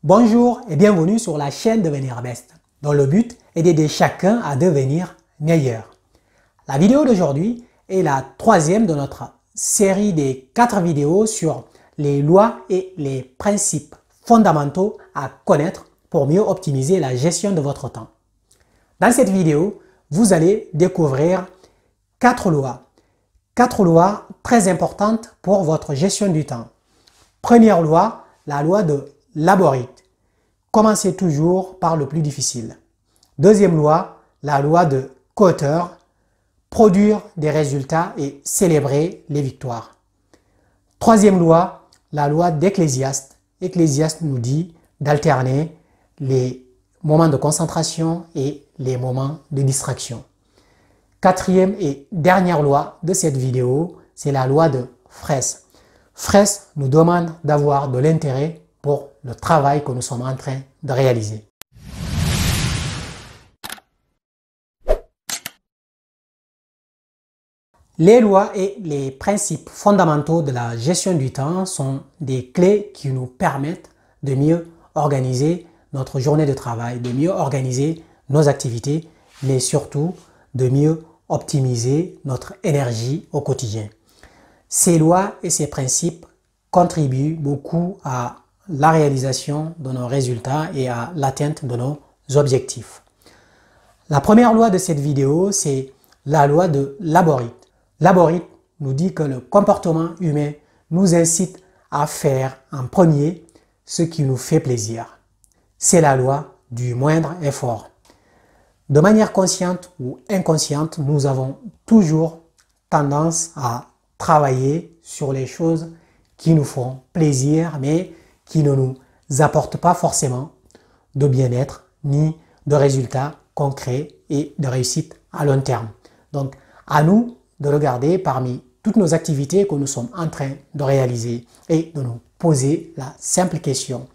Bonjour et bienvenue sur la chaîne Devenir Best, dont le but est d'aider chacun à devenir meilleur. La vidéo d'aujourd'hui est la troisième de notre série des 4 vidéos sur les lois et les principes fondamentaux à connaître pour mieux optimiser la gestion de votre temps. Dans cette vidéo, vous allez découvrir 4 lois. 4 lois très importantes pour votre gestion du temps. Première loi, la loi de Laborit. Commencez toujours par le plus difficile. Deuxième loi, la loi de Kotter. Produire des résultats et célébrer les victoires. Troisième loi, la loi d'Ecclésiaste. Ecclésiaste nous dit d'alterner les moments de concentration et les moments de distraction. Quatrième et dernière loi de cette vidéo, c'est la loi de Fraisse. Fraisse nous demande d'avoir de l'intérêt pour le travail que nous sommes en train de réaliser. Les lois et les principes fondamentaux de la gestion du temps sont des clés qui nous permettent de mieux organiser notre journée de travail, de mieux organiser nos activités, mais surtout de mieux optimiser notre énergie au quotidien. Ces lois et ces principes contribuent beaucoup à la réalisation de nos résultats et à l'atteinte de nos objectifs. La première loi de cette vidéo, c'est la loi de Laborit. Laborit nous dit que le comportement humain nous incite à faire en premier ce qui nous fait plaisir. C'est la loi du moindre effort. De manière consciente ou inconsciente, nous avons toujours tendance à travailler sur les choses qui nous font plaisir, mais qui ne nous apportent pas forcément de bien-être ni de résultats concrets et de réussite à long terme. Donc, à nous de regarder parmi toutes nos activités que nous sommes en train de réaliser et de nous poser la simple question: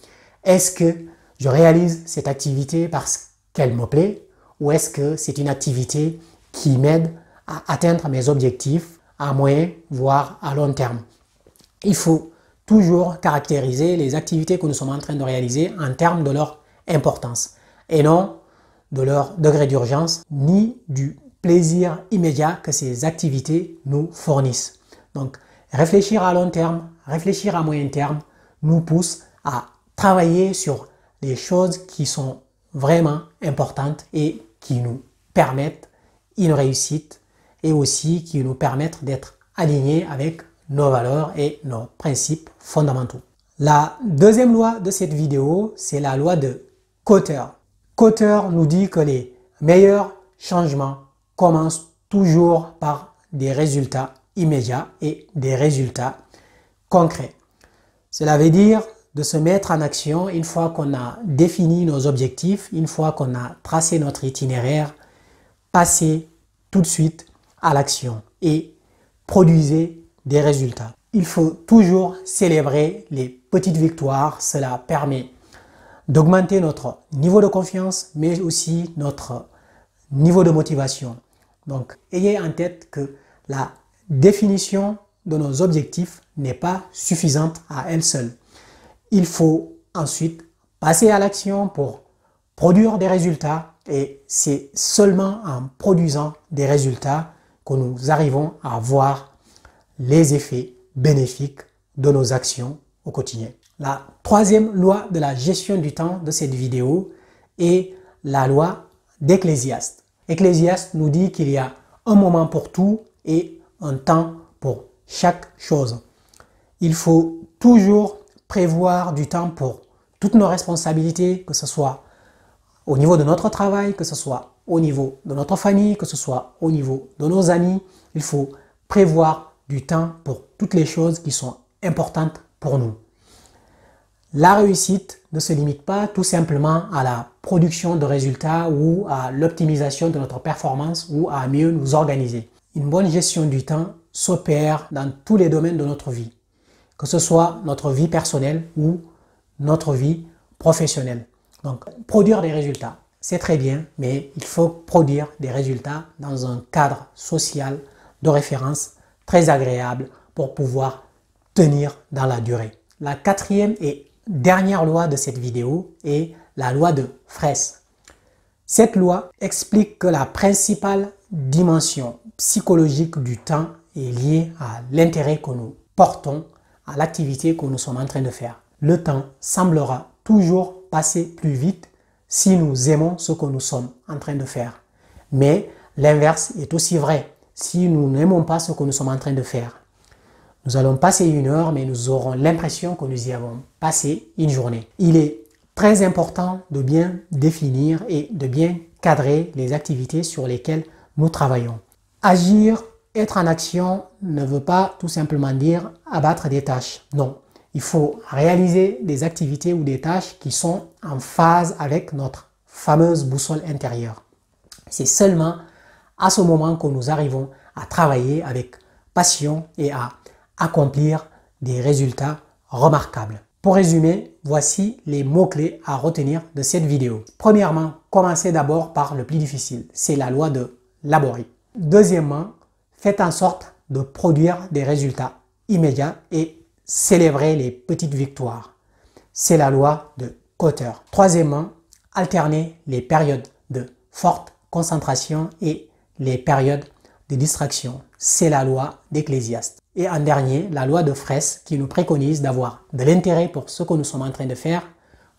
est-ce que je réalise cette activité parce qu'elle me plaît, ou est-ce que c'est une activité qui m'aide à atteindre mes objectifs à moyen, voire à long terme? Il faut toujours caractériser les activités que nous sommes en train de réaliser en termes de leur importance et non de leur degré d'urgence ni du plaisir immédiat que ces activités nous fournissent. Donc, réfléchir à long terme, réfléchir à moyen terme nous pousse à travailler sur les choses qui sont vraiment importantes et qui nous permettent une réussite et aussi qui nous permettent d'être alignés avec nos valeurs et nos principes fondamentaux. La deuxième loi de cette vidéo, c'est la loi de Kotter. Kotter nous dit que les meilleurs changements commencent toujours par des résultats immédiats et des résultats concrets. Cela veut dire de se mettre en action une fois qu'on a défini nos objectifs, une fois qu'on a tracé notre itinéraire, passer tout de suite à l'action et produisez des résultats. Il faut toujours célébrer les petites victoires. Cela permet d'augmenter notre niveau de confiance, mais aussi notre niveau de motivation. Donc, ayez en tête que la définition de nos objectifs n'est pas suffisante à elle seule. Il faut ensuite passer à l'action pour produire des résultats et c'est seulement en produisant des résultats que nous arrivons à voir les effets bénéfiques de nos actions au quotidien. La troisième loi de la gestion du temps de cette vidéo est la loi d'Ecclésiaste. Ecclésiaste nous dit qu'il y a un moment pour tout et un temps pour chaque chose. Il faut toujours prévoir du temps pour toutes nos responsabilités, que ce soit au niveau de notre travail, que ce soit au niveau de notre famille, que ce soit au niveau de nos amis. Il faut prévoir du temps pour toutes les choses qui sont importantes pour nous. La réussite ne se limite pas tout simplement à la production de résultats ou à l'optimisation de notre performance ou à mieux nous organiser. Une bonne gestion du temps s'opère dans tous les domaines de notre vie, que ce soit notre vie personnelle ou notre vie professionnelle. Donc, produire des résultats, c'est très bien, mais il faut produire des résultats dans un cadre social de référence très agréable pour pouvoir tenir dans la durée. La quatrième et dernière loi de cette vidéo est la loi de Fraisse. Cette loi explique que la principale dimension psychologique du temps est liée à l'intérêt que nous portons à l'activité que nous sommes en train de faire. Le temps semblera toujours passer plus vite si nous aimons ce que nous sommes en train de faire. Mais l'inverse est aussi vrai. Si nous n'aimons pas ce que nous sommes en train de faire, nous allons passer une heure, mais nous aurons l'impression que nous y avons passé une journée. Il est très important de bien définir et de bien cadrer les activités sur lesquelles nous travaillons. Agir, être en action ne veut pas tout simplement dire abattre des tâches. Non, il faut réaliser des activités ou des tâches qui sont en phase avec notre fameuse boussole intérieure. C'est seulement à ce moment que nous arrivons à travailler avec passion et à accomplir des résultats remarquables. Pour résumer, voici les mots-clés à retenir de cette vidéo. Premièrement, commencez d'abord par le plus difficile, c'est la loi de Laborie. Deuxièmement, faites en sorte de produire des résultats immédiats et célébrez les petites victoires. C'est la loi de Kotter. Troisièmement, alternez les périodes de forte concentration et les périodes de distraction. C'est la loi d'Ecclésiaste. Et en dernier, la loi de Fraisse qui nous préconise d'avoir de l'intérêt pour ce que nous sommes en train de faire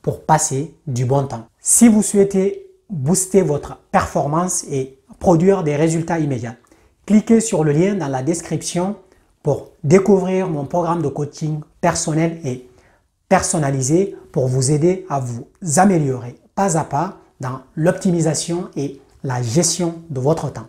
pour passer du bon temps. Si vous souhaitez booster votre performance et produire des résultats immédiats, cliquez sur le lien dans la description pour découvrir mon programme de coaching personnel et personnalisé pour vous aider à vous améliorer pas à pas dans l'optimisation et la gestion de votre temps.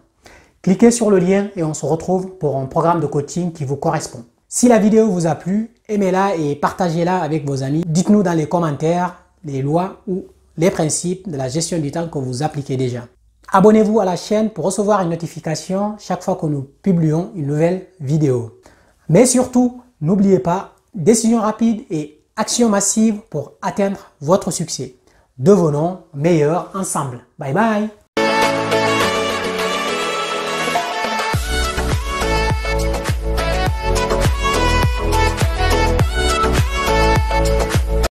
Cliquez sur le lien et on se retrouve pour un programme de coaching qui vous correspond. Si la vidéo vous a plu, aimez-la et partagez-la avec vos amis. Dites-nous dans les commentaires les lois ou les principes de la gestion du temps que vous appliquez déjà. Abonnez-vous à la chaîne pour recevoir une notification chaque fois que nous publions une nouvelle vidéo. Mais surtout, n'oubliez pas, décision rapide et action massive pour atteindre votre succès. Devenons meilleurs ensemble. Bye bye!